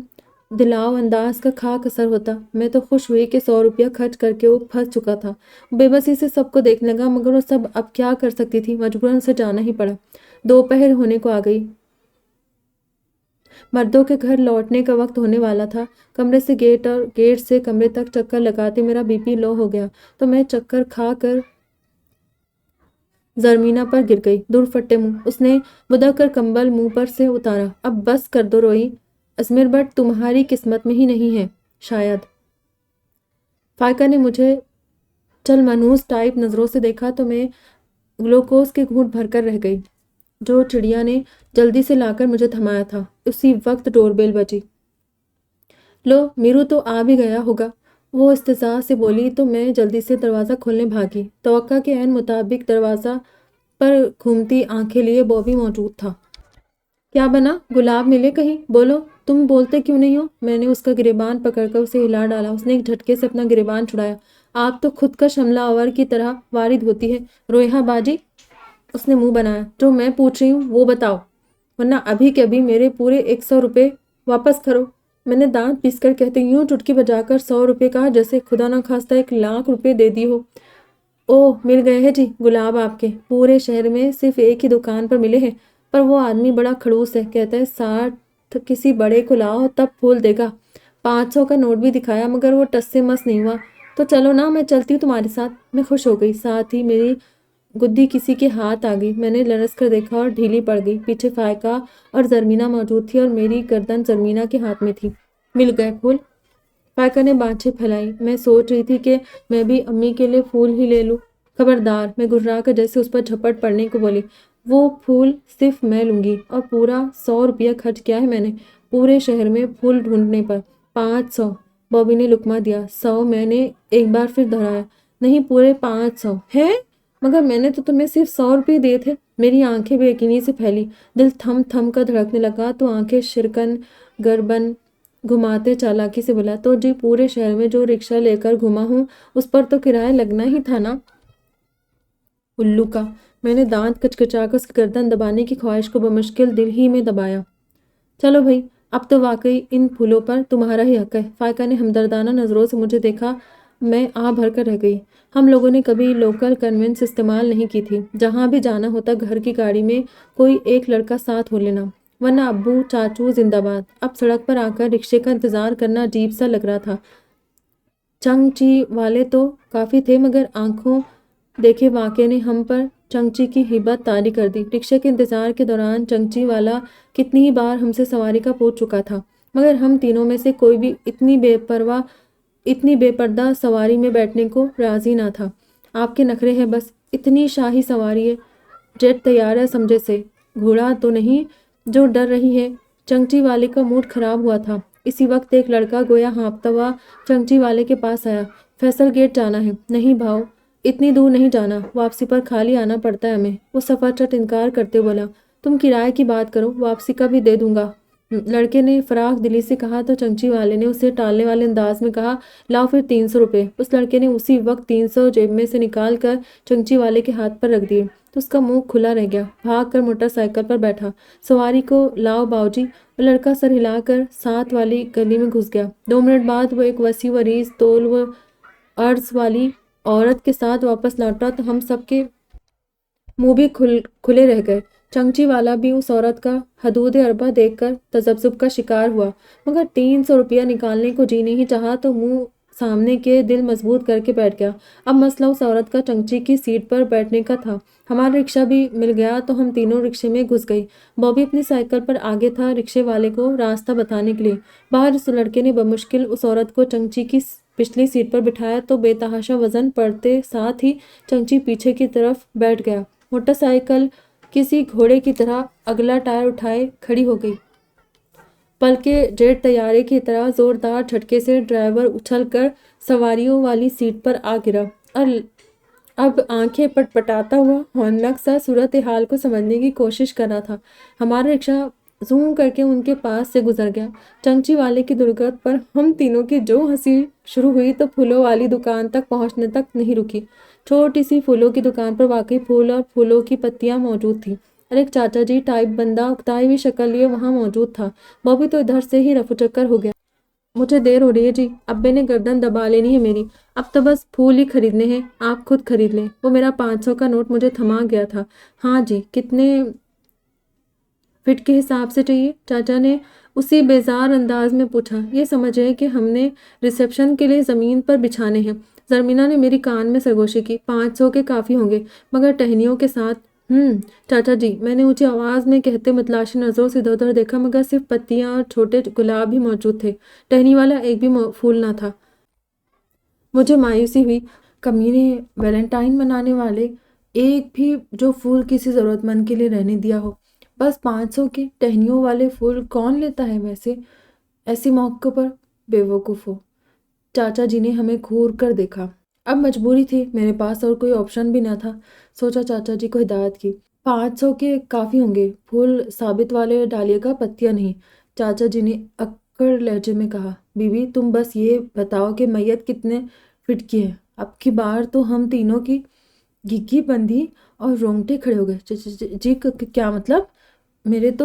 دلاؤ انداز کا خاک اثر ہوتا۔ میں تو خوش ہوئی کہ 100 روپیہ خرچ کر کے وہ پھنس چکا تھا۔ بے بسی سے سب کو دیکھنے لگا، مگر وہ سب اب کیا کر سکتی تھی، مجبوراً اسے جانا ہی پڑا۔ دوپہر ہونے کو آ گئی، مردوں کے گھر لوٹنے کا وقت ہونے والا تھا۔ کمرے سے گیٹ اور گیٹ سے کمرے تک چکر لگاتے میرا بی پی لو ہو گیا، تو میں چکر کھا کر زرمینا پر گر گئی۔ دور پھٹے منہ، اس نے بدک کر کمبل منہ پر سے اتارا۔ اب بس کر دو روئی، ازمیر بٹ تمہاری قسمت میں ہی نہیں ہے شاید۔ فائقہ نے مجھے چل منوس ٹائپ نظروں سے دیکھا تو میں گلوکوز کے گھونٹ بھر کر رہ گئی، جو چڑیا نے جلدی سے لا کر مجھے تھمایا تھا۔ اسی وقت ڈور بیل بجی۔ لو میرو تو آ بھی گیا ہوگا، وہ استحضاء سے بولی تو میں جلدی سے دروازہ کھولنے بھاگی۔ توقع کے عین مطابق دروازہ پر گھومتی آنکھیں لیے بوبی موجود تھا۔ کیا بنا؟ گلاب ملے کہیں؟ بولو، تم بولتے کیوں نہیں ہو؟ میں نے اس کا گریبان پکڑ کر اسے ہلا ڈالا۔ اس نے ایک جھٹکے سے اپنا گریبان چھڑایا۔ آپ تو خود کش حملہ آور کی طرح وارد ہوتی ہے رویہ باجی، اس نے منہ بنایا۔ جو میں پوچھ رہی ہوں وہ بتاؤ، ورنہ ابھی کے ابھی میرے پورے 100 روپے واپس کرو۔ میں نے دانت پیس کر کہتے یوں چٹکی بجا کر 100 روپے کہا جیسے خدا نہ خواستہ 1,00,000 روپے دے دی ہو۔ اوہ مل گئے ہیں جی گلاب آپ کے، پورے شہر میں صرف ایک ہی دکان پر ملے ہیں، پر وہ آدمی بڑا کھڑوس ہے، کہتا ہے 60 کسی بڑے کو لاؤ تب پھول دے گا۔ 500 کا نوٹ بھی دکھایا مگر وہ ٹس سے مس نہیں ہوا۔ تو چلو نا میں چلتی ہوں تمہارے ساتھ۔ میں خوش ہو گئی، ساتھ ہی میری گدی کسی کے ہاتھ آ گئی۔ میں نے لرز کر دیکھا اور ڈھیلی پڑ گئی۔ پیچھے فائقہ اور زرمینہ موجود تھی اور میری گردن زرمینہ کے ہاتھ میں تھی۔ مل گئے پھول؟ فائقہ نے بانچھیں پھیلائی۔ میں سوچ رہی تھی کہ میں بھی امی کے لیے پھول ہی لے لوں۔ خبردار، میں گھررا کر جیسے اس پر جھپٹ پڑنے کو بولی، وہ پھول صرف میں لوں گی، اور پورا 100 روپیہ خرچ کیا ہے میں نے پورے شہر میں پھول ڈھونڈنے پر۔ 500 بوبی نے لقمہ دیا۔ 100 میں نے ایک بار پھر دہرایا۔ نہیں پورے 500 ہے؟ مگر میں نے تو تمہیں صرف 100 روپے دیے تھے۔ میری آنکھیں بے یقینی سے پھیلی، دل تھم تھم کر دھڑکنے لگا تو آنکھیں شرکن گربن گھماتے چالاکی سے بولا، تو جی پورے شہر میں جو رکشہ لے کر گھما ہوں اس پر تو کرایہ لگنا ہی تھا نا۔ الو کا۔ میں نے دانت کچکچا کر اس کی گردن دبانے کی خواہش کو بمشکل دل ہی میں دبایا۔ چلو بھائی، اب تو واقعی ان پھولوں پر تمہارا ہی حق ہے۔ فائقہ نے ہمدردانہ نظروں سے مجھے دیکھا۔ میں آہ بھر کر رہ گئی۔ ہم لوگوں نے کبھی لوکل کنوینس استعمال نہیں کی تھی۔ جہاں بھی جانا ہوتا گھر کی گاڑی میں کوئی ایک لڑکا ساتھ ہو لینا، ورنہ ابو چاچو زندہ باد۔ اب سڑک پر آ کر رکشے کا انتظار کرنا عجیب سا لگ رہا تھا۔ چنگچی والے تو کافی تھے مگر آنکھوں دیکھے واقعے نے ہم پر چنگچی کی ہیبت طاری کر دی۔ رکشے کے انتظار کے دوران چنگچی والا کتنی ہی بار ہم سے سواری کا پوچھ چکا تھا، مگر ہم تینوں میں سے کوئی بھی اتنی بے پردہ سواری میں بیٹھنے کو راضی نہ تھا۔ آپ کے نخرے ہیں بس، اتنی شاہی سواری ہے، جیٹ طیارہ سمجھے سے، گھوڑا تو نہیں جو ڈر رہی ہے۔ چنگچی والے کا موڈ خراب ہوا تھا۔ اسی وقت ایک لڑکا گویا ہانپتا ہوا چنگچی والے کے پاس آیا۔ فیصل گیٹ جانا ہے۔ نہیں بھاؤ، اتنی دور نہیں جانا، واپسی پر خالی آنا پڑتا ہے ہمیں۔ وہ سفر چٹ انکار کرتے بولا، تم کرائے کی بات کرو، واپسی کا بھی دے دوں گا۔ لڑکے نے فراخ دلی سے کہا تو چنگچی والے نے اسے ٹالنے والے انداز میں کہا، لاؤ پھر 300 روپے۔ اس لڑکے نے اسی وقت 300 جیب میں سے نکال کر چنگچی والے کے ہاتھ پر رکھ دیے تو اس کا منہ کھلا رہ گیا۔ بھاگ کر موٹر سائیکل پر بیٹھا، سواری کو لاؤ باؤجی۔ وہ لڑکا سر ہلا کر ساتھ والی گلی میں گھس گیا۔ 2 منٹ بعد وہ ایک وسیع و عریض طول و عرض والی عورت کے ساتھ واپس لوٹا تو ہم سب کے منہ بھی کھلے رہ گئے۔ چنگچی والا بھی اس عورت کا حدود اربا دیکھ کر تذبذب کا شکار ہوا، مگر 300 روپیہ نکالنے کو جی نہیں چاہا تو منہ سامنے کے دل مضبوط کر کے بیٹھ گیا۔ اب مسئلہ اس عورت کا چنگچی کی سیٹ پر بیٹھنے کا تھا۔ ہمارا رکشہ بھی مل گیا تو ہم تینوں رکشے میں گھس گئی۔ بوبی اپنی سائیکل پر آگے تھا، رکشے والے کو راستہ بتانے کے لیے۔ باہر اس لڑکے نے بمشکل اس عورت کو چنگچی کی پچھلی سیٹ پر بٹھایا تو بے تحاشا وزن پڑتے ساتھ ہی چنگچی پیچھے کی طرف بیٹھ گیا۔ موٹر سائیکل کسی گھوڑے کی طرح اگلا ٹائر اٹھائے کھڑی ہو گئی۔ بلکہ جیٹ طیارے کی طرح زوردار جھٹکے سے ڈرائیور اچھل کر سواریوں والی سیٹ پر آ گرا اور اب آنکھیں پٹپٹاتا ہوا ہولناک سا صورتحال کو سمجھنے کی کوشش کر رہا تھا۔ ہمارا رکشہ زوم کر کے ان کے پاس سے گزر گیا۔ چنگچی والے کی درگت پر ہم تینوں کی جو ہنسی شروع ہوئی تو پھولوں والی دکان تک پہنچنے تک نہیں رکی۔ چھوٹی سی پھولوں کی دکان پر واقعی پھول اور پھولوں کی پتیاں موجود تھیں، اور ایک چاچا جی ٹائپ بندہ اکتائی ہوئی شکل لیے وہاں موجود تھا۔ بوبی تو ادھر سے ہی رفو چکر ہو گیا۔ مجھے دیر ہو رہی ہے جی، ابے نے گردن دبا لینی ہے میری، اب تو بس پھول ہی خریدنے ہیں، آپ خود خرید لیں۔ وہ میرا 500 کا نوٹ مجھے تھما گیا تھا۔ ہاں جی، کتنے فٹ کے حساب سے چاہیے؟ چاچا نے اسی بیزار انداز میں پوچھا۔ یہ سمجھے کہ ہم نے ریسیپشن کے لیے زمین پر بچھانے ہیں۔ زرمینہ نے میری کان میں سرگوشی کی۔ 500 کے کافی ہوں گے، مگر ٹہنیوں کے ساتھ۔ چاچا جی، میں نے اونچی آواز میں کہتے متلاشی نظروں سے ادھر ادھر دیکھا، مگر صرف پتیاں اور چھوٹے گلاب ہی موجود تھے، ٹہنی والا ایک بھی پھول نہ تھا۔ مجھے مایوسی ہوئی۔ کمینے ویلنٹائن منانے والے، ایک بھی جو پھول کسی ضرورت مند کے لیے رہنے دیا ہو۔ بس 500 کے ٹہنیوں والے پھول کون لیتا ہے ویسے ایسے موقع پر؟ بے وقوف ہو۔ چاچا جی نے ہمیں گھور کر دیکھا۔ اب مجبوری تھی، میرے پاس اور کوئی آپشن بھی نہ تھا۔ سوچا چاچا جی کو ہدایت کی۔ 500 کے کافی ہوں گے، پھول ثابت والے ڈالیے گا، پتیاں نہیں۔ چاچا جی نے اکڑ لہجے میں کہا، بی بی تم بس یہ بتاؤ کہ میت کتنے فٹ کی ہے؟ اب کی بار تو ہم تینوں کی گھگی بندھی اور رونگٹے کھڑے ہو گئے۔ جی کیا مطلب؟ میرے تو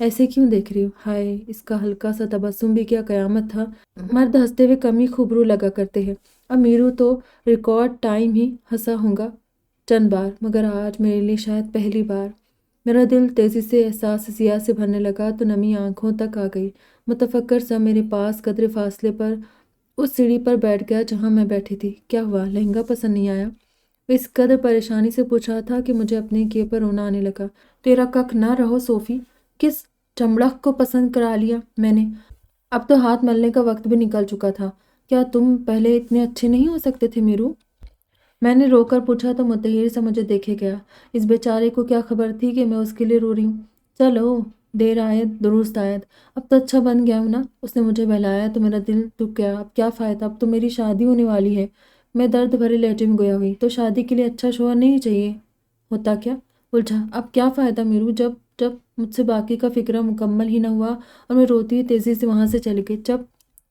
ایسے کیوں دیکھ رہی ہو؟ ہائے، اس کا ہلکا سا تبسم بھی کیا قیامت تھا۔ مرد ہنستے ہوئے کم ہی خوبرو لگا کرتے ہیں۔ اب میرو تو ریکارڈ ٹائم ہی ہنسا ہوگا چند بار، مگر آج میرے لیے شاید پہلی بار۔ میرا دل تیزی سے احساس سیاہ سے بھرنے لگا تو نمی آنکھوں تک آ گئی۔ متفکر سا میرے پاس قدرے فاصلے پر اس سیڑھی پر بیٹھ گیا جہاں میں بیٹھی تھی۔ کیا ہوا؟ لہنگا پسند نہیں آیا؟ وہ اس قدر پریشانی سے پوچھ رہا تھا کہ مجھے اپنے کیے پر رونا آنے لگا۔ تیرا ککھ نہ رہو صوفی، کس چمڑک کو پسند کرا لیا میں نے؟ اب تو ہاتھ ملنے کا وقت بھی نکل چکا تھا۔ کیا تم پہلے اتنے اچھے نہیں ہو سکتے تھے میرو؟ میں نے رو کر پوچھا تو متحیر سے مجھے دیکھے گیا۔ اس بیچارے کو کیا خبر تھی کہ میں اس کے لیے رو رہی ہوں۔ چلو، دیر آید درست آید، اب تو اچھا بن گیا ہوں نا۔ اس نے مجھے بہلایا تو میرا دل دکھ گیا۔ اب کیا فائدہ، اب تو میری شادی ہونے والی ہے۔ میں درد بھرے لہجے میں گویا ہوئی، تو شادی کے لیے اچھا شوہر نہیں چاہیے ہوتا کیا؟ الجھا۔ اب کیا فائدہ میرو، جب مجھ سے باقی کا فکرہ مکمل ہی نہ ہوا اور میں روتی ہوئی تیزی سے وہاں سے چلی گئی۔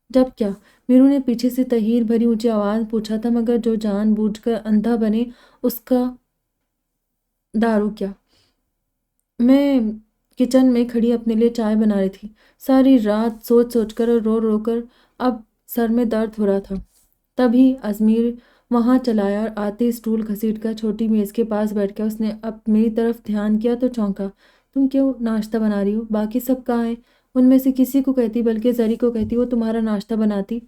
جب کیا؟ میرو نے پیچھے سے تحیر بھری اونچی آواز پوچھا تھا، مگر جو جان بوجھ کر اندھا بنے اس کا دارو کیا؟ میں کچن میں کھڑی اپنے لیے چائے بنا رہی تھی، ساری رات سوچ سوچ کر اور رو رو کر اب سر میں درد ہو رہا تھا۔ تبھی ازمیر وہاں چلایا اور آتے اسٹول گھسیٹ کر چھوٹی میز کے پاس بیٹھ گیا۔ اس نے اب میری طرف دھیان کیا تو چونکا۔ تم کیوں ناشتہ بنا رہی ہو؟ باقی سب کہاں ہیں؟ ان میں سے کسی کو کہتی، بلکہ زری کو کہتی، وہ تمہارا ناشتہ بناتی۔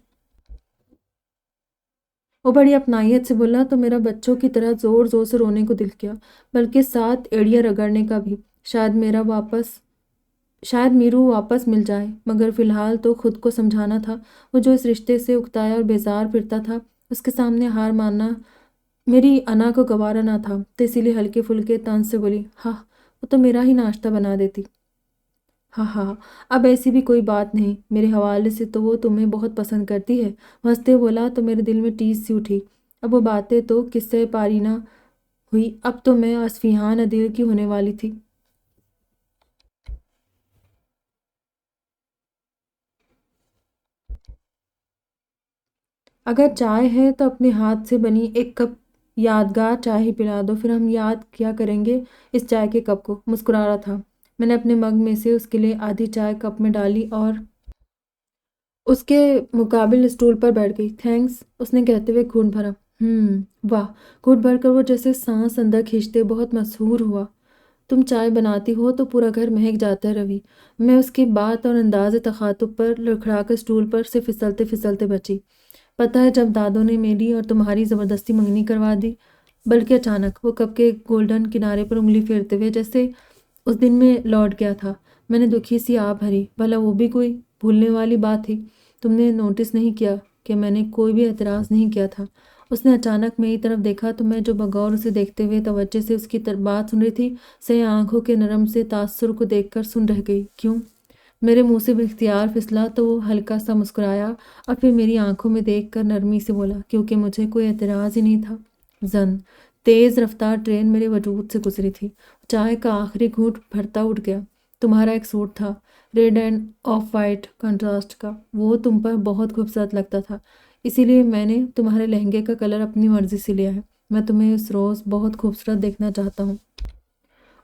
وہ بڑی اپنائیت سے بولا تو میرا بچوں کی طرح زور زور سے رونے کو دل کیا، بلکہ ساتھ ایڑیاں رگڑنے کا بھی۔ شاید میرو واپس مل جائے، مگر فی الحال تو خود کو سمجھانا تھا۔ وہ جو اس رشتے سے اکتایا اور بیزار پھرتا تھا، اس کے سامنے ہار ماننا میری انا کو گوارا نہ تھا، تو اسی لیے ہلکے پھلکے طنز سے بولی، ہاں، وہ تو میرا ہی ناشتہ بنا دیتی۔ ہاں ہاں، اب ایسی بھی کوئی بات نہیں، میرے حوالے سے تو وہ تمہیں بہت پسند کرتی ہے۔ ہنستے بولا تو میرے دل میں ٹیس سی اٹھی۔ اب وہ باتیں تو قصہ پاری نہ ہوئی، اب تو میں اصفہان عدیل کی ہونے والی تھی۔ اگر چائے ہے تو اپنے ہاتھ سے بنی ایک کپ یادگار چائے ہی پلا دو، پھر ہم یاد کیا کریں گے اس چائے کے کپ کو۔ مسکرا رہا تھا۔ میں نے اپنے مگ میں سے اس کے لیے آدھی چائے کپ میں ڈالی اور اس کے مقابل اسٹول پر بیٹھ گئی۔ تھینکس، اس نے کہتے ہوئے گھونٹ بھرا۔ واہ، گھونٹ بھر کر وہ جیسے سانس اندر کھینچتے بہت مسحور ہوا۔ تم چائے بناتی ہو تو پورا گھر مہک جاتا ہے روی۔ میں اس کی بات اور انداز تخاطب پر لڑکھڑا کر اسٹول پر سے پھسلتے پھسلتے بچی۔ پتہ ہے جب دادوں نے میری اور تمہاری زبردستی منگنی کروا دی، بلکہ اچانک، وہ کپ کے گولڈن کنارے پر انگلی پھیرتے ہوئے جیسے اس دن میں لوٹ گیا تھا، میں نے دکھی سی آہ بھری۔ بھلا وہ بھی کوئی بھولنے والی بات تھی؟ تم نے نوٹس نہیں کیا کہ میں نے کوئی بھی اعتراض نہیں کیا تھا؟ اس نے اچانک میری طرف دیکھا تو میں جو بغور اسے دیکھتے ہوئے توجہ سے اس کی بات سن رہی تھی، سیاہ آنکھوں کے نرم سے تاثر کو دیکھ کر سن رہ گئی۔ کیوں؟ میرے منہ سے باختیار پھسلا تو وہ ہلکا سا مسکرایا اور پھر میری آنکھوں میں دیکھ کر نرمی سے بولا، کیونکہ مجھے کوئی اعتراض ہی نہیں تھا۔ زن تیز رفتار ٹرین میرے وجود سے گزری تھی۔ چائے کا آخری گھونٹ بھرتا اٹھ گیا۔ تمہارا ایک سوٹ تھا، red and off white contrast کا، وہ تم پر بہت خوبصورت لگتا تھا، اسی لیے میں نے تمہارے لہنگے کا کلر اپنی مرضی سے لیا ہے۔ میں تمہیں اس روز بہت خوبصورت دیکھنا چاہتا ہوں۔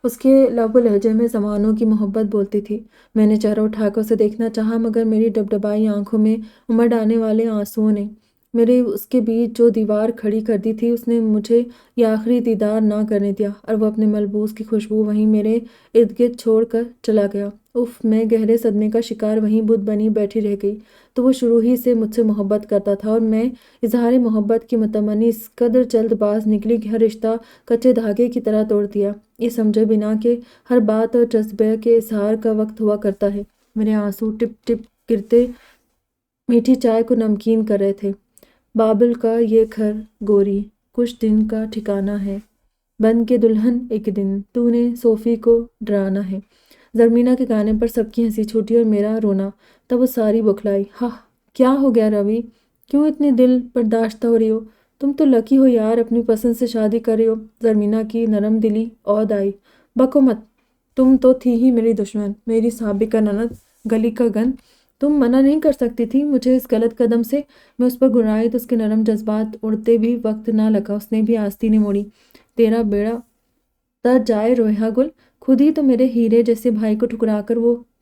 اس کے لب و لہجے میں زمانوں کی محبت بولتی تھی۔ میں نے چہرہ اٹھا کر اسے دیکھنا چاہا، مگر میری ڈبڈبائی آنکھوں میں امڑ آنے والے آنسوؤں نے میرے اس کے بیچ جو دیوار کھڑی کر دی تھی، اس نے مجھے یہ آخری دیدار نہ کرنے دیا، اور وہ اپنے ملبوس کی خوشبو وہیں میرے ارد گرد چھوڑ کر چلا گیا۔ اف، میں گہرے صدمے کا شکار وہیں بت بنی بیٹھی رہ گئی۔ تو وہ شروع ہی سے مجھ سے محبت کرتا تھا، اور میں اظہار محبت کی متمنی اس قدر جلد باز نکلی کہ ہر رشتہ کچے دھاگے کی طرح توڑ دیا، یہ سمجھے بنا کہ ہر بات اور جذبے کے اظہار کا وقت ہوا کرتا ہے۔ میرے آنسو ٹپ ٹپ گرتے میٹھی چائے کو نمکین کر رہے تھے۔ بابل کا یہ گھر گوری کچھ دن کا ٹھکانہ ہے، بن کے دلہن ایک دن تو نے صوفی کو ڈرانا ہے۔ زرمینا کے گانے پر سب کی ہنسی چھوٹی اور میرا رونا، تب وہ ساری بوکھلائی۔ ہاں، کیا ہو گیا روی؟ کیوں اتنی دل برداشتہ ہو رہی ہو؟ تم تو لکی ہو یار، اپنی پسند سے شادی کر رہی ہو۔ زرمینا کی نرم دلی عود آئی۔ بکو مت، تم تو تھی ہی میری دشمن، میری سابقہ نند، گلی کا گند۔ تم منع نہیں کر سکتی تھی مجھے اس غلط قدم سے۔ میں اس پر گھرائی تو اس کے نرم جذبات اڑتے بھی وقت نہ لگا، اس نے بھی آستین موڑی۔ تیرا بیڑا تر جائے رویا گل، خود ہی تو میرے ہیرے جیسے بھائی کو ٹھکرا کر وہ